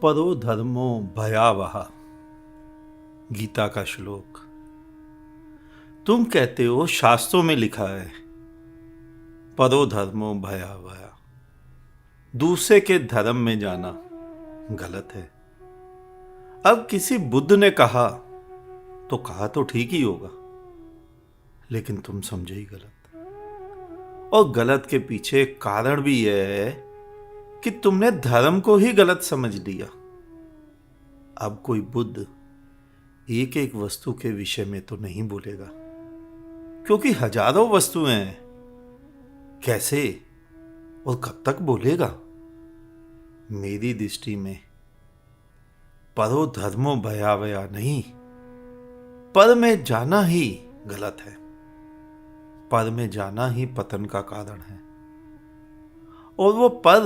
परो धर्मो भयावह। गीता का श्लोक। तुम कहते हो शास्त्रों में लिखा है परो धर्मो भयावह, दूसरे के धर्म में जाना गलत है। अब किसी बुद्ध ने कहा तो ठीक ही होगा, लेकिन तुम समझे ही गलत। और गलत के पीछे कारण भी यह है कि तुमने धर्म को ही गलत समझ लिया। अब कोई बुद्ध एक एक वस्तु के विषय में तो नहीं बोलेगा, क्योंकि हजारों वस्तुएं हैं। कैसे और कब तक बोलेगा? मेरी दृष्टि में परो धर्मो भयावया नहीं, पर में जाना ही गलत है। पर में जाना ही पतन का कारण है। और वो पर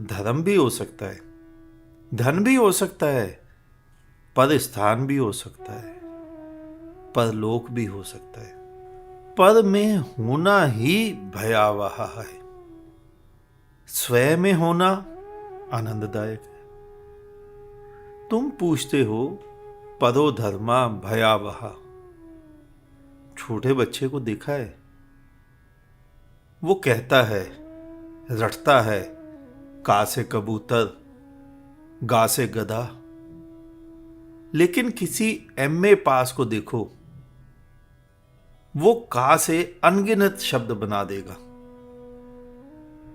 धर्म भी हो सकता है, धन भी हो सकता है, पर स्थान भी हो सकता है, परलोक भी हो सकता है। पर में होना ही भयावह है। स्वयं में होना आनंददायक है। तुम पूछते हो परो धर्मा भयावह। छोटे बच्चे को देखा है, वो कहता है, रटता है, का से कबूतर, गा से गधा। लेकिन किसी एमए पास को देखो, वो का से अनगिनत शब्द बना देगा।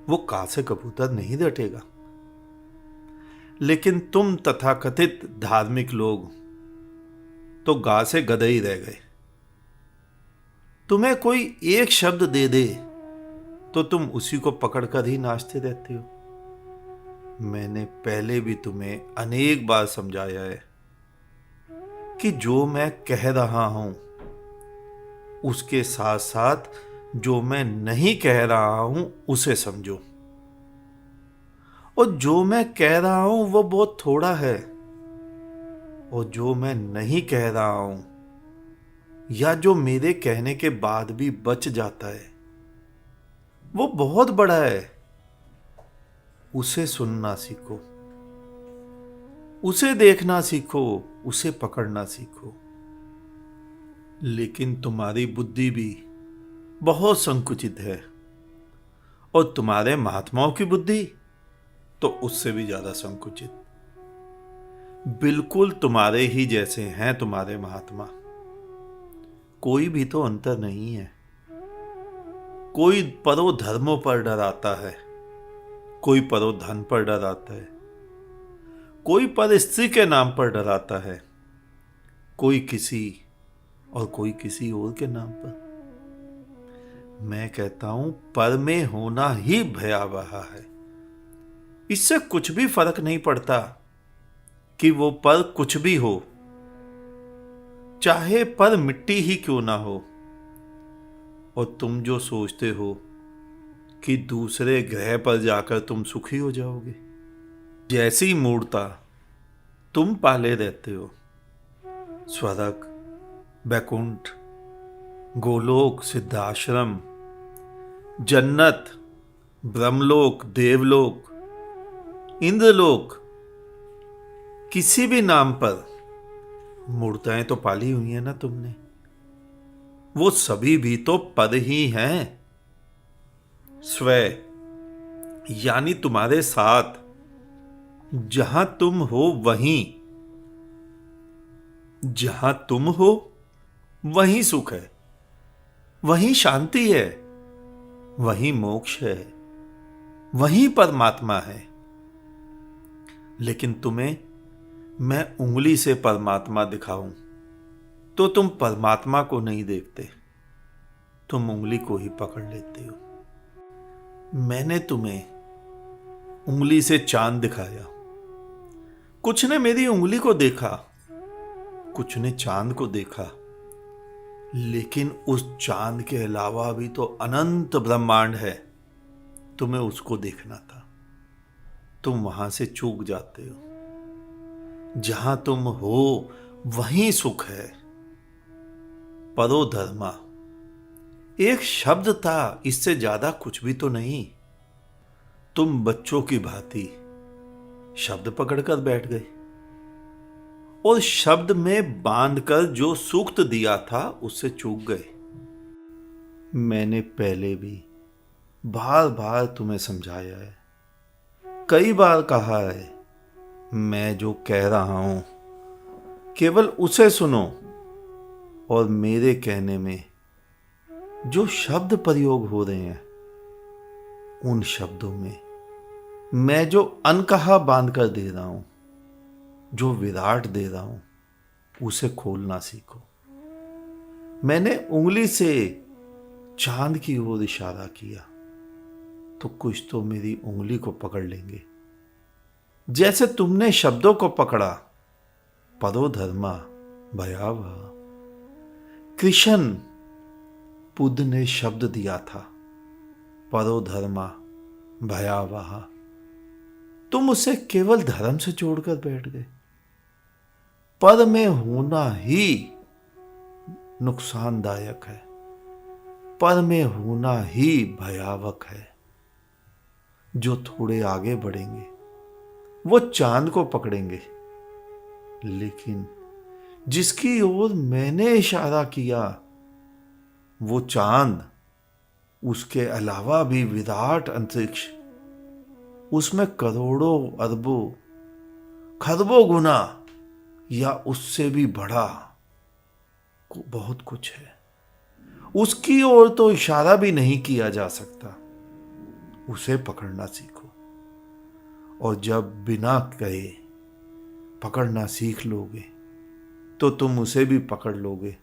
वो का से कबूतर नहीं रटेगा। लेकिन तुम तथाकथित धार्मिक लोग तो गा से गधे ही रह गए। तुम्हें कोई एक शब्द दे दे तो तुम उसी को पकड़कर ही नाचते रहते हो। मैंने पहले भी तुम्हें अनेक बार समझाया है कि जो मैं कह रहा हूं उसके साथ साथ जो मैं नहीं कह रहा हूं उसे समझो। और जो मैं कह रहा हूं वो बहुत थोड़ा है, और जो मैं नहीं कह रहा हूं या जो मेरे कहने के बाद भी बच जाता है वो बहुत बड़ा है। उसे सुनना सीखो, उसे देखना सीखो, उसे पकड़ना सीखो। लेकिन तुम्हारी बुद्धि भी बहुत संकुचित है, और तुम्हारे महात्माओं की बुद्धि तो उससे भी ज्यादा संकुचित। बिल्कुल तुम्हारे ही जैसे हैं तुम्हारे महात्मा। कोई भी तो अंतर नहीं है। कोई परो धर्मों पर डराता है, कोई परो धन पर डराता है, कोई पर स्त्री के नाम पर डराता है, कोई किसी और कोई किसी और के नाम पर। मैं कहता हूं पर में होना ही भयावह है। इससे कुछ भी फर्क नहीं पड़ता कि वो पर कुछ भी हो, चाहे पर मिट्टी ही क्यों ना हो। और तुम जो सोचते हो कि दूसरे ग्रह पर जाकर तुम सुखी हो जाओगे, जैसी मूर्ता तुम पाले रहते हो, स्वर्ग, बैकुंठ, गोलोक, सिद्धाश्रम, जन्नत, ब्रह्मलोक, देवलोक, इंद्रलोक, किसी भी नाम पर मूर्ताएं तो पाली हुई है ना तुमने। वो सभी भी तो पद ही हैं। स्वयं यानी तुम्हारे साथ जहां तुम हो वहीं, जहां तुम हो वहीं सुख है, वहीं शांति है, वहीं मोक्ष है, वहीं परमात्मा है। लेकिन तुम्हें मैं उंगली से परमात्मा दिखाऊं तो तुम परमात्मा को नहीं देखते, तुम उंगली को ही पकड़ लेते हो। मैंने तुम्हें उंगली से चांद दिखाया, कुछ ने मेरी उंगली को देखा, कुछ ने चांद को देखा। लेकिन उस चांद के अलावा भी तो अनंत ब्रह्मांड है, तुम्हें उसको देखना था। तुम वहां से चूक जाते हो। जहां तुम हो वहीं सुख है। परो धर्मा एक शब्द था, इससे ज्यादा कुछ भी तो नहीं। तुम बच्चों की भांति शब्द पकड़कर बैठ गए और शब्द में बांधकर जो सूक्त दिया था उससे चूक गए। मैंने पहले भी बार बार तुम्हें समझाया है, कई बार कहा है, मैं जो कह रहा हूं केवल उसे सुनो और मेरे कहने में जो शब्द प्रयोग हो रहे हैं उन शब्दों में मैं जो अनकहा बांध कर दे रहा हूं, जो विराट दे रहा हूं, उसे खोलना सीखो। मैंने उंगली से चांद की ओर इशारा किया तो कुछ तो मेरी उंगली को पकड़ लेंगे, जैसे तुमने शब्दों को पकड़ा। परो धर्मा भयावह। कृष्ण बुद्ध ने शब्द दिया था, परो धर्मा भयावह। तुम उसे केवल धर्म से जोड़कर बैठ गए। पद में होना ही नुकसानदायक है, पद में होना ही भयावक है। जो थोड़े आगे बढ़ेंगे वो चांद को पकड़ेंगे, लेकिन जिसकी ओर मैंने इशारा किया वो चांद, उसके अलावा भी विराट अंतरिक्ष, उसमें करोड़ों अरबों खरबों गुना या उससे भी बड़ा बहुत कुछ है। उसकी ओर तो इशारा भी नहीं किया जा सकता। उसे पकड़ना सीखो और जब बिना कहे पकड़ना सीख लोगे तो तुम उसे भी पकड़ लोगे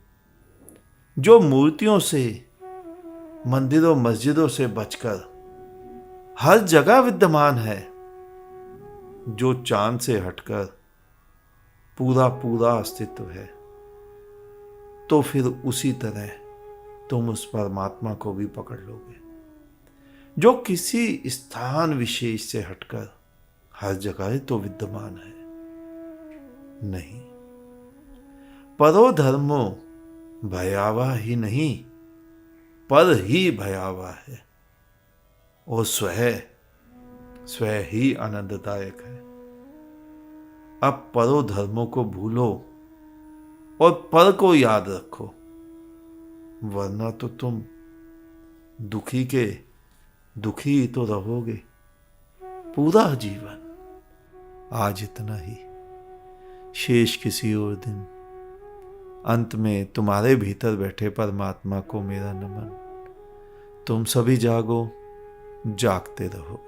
जो मूर्तियों से, मंदिरों मस्जिदों से बचकर हर जगह विद्यमान है, जो चांद से हटकर पूरा पूरा अस्तित्व है। तो फिर उसी तरह तुम उस परमात्मा को भी पकड़ लोगे जो किसी स्थान विशेष से हटकर हर जगह तो विद्यमान है। नहीं, परो धर्मो भयावह ही नहीं, पर ही भयावह है और स्वयं ही आनंददायक है। अब परो धर्मों को भूलो और पर को याद रखो, वरना तो तुम दुखी ही तो रहोगे पूरा जीवन। आज इतना ही, शेष किसी और दिन। अंत में तुम्हारे भीतर बैठे परमात्मा को मेरा नमन। तुम सभी जागो, जागते रहो।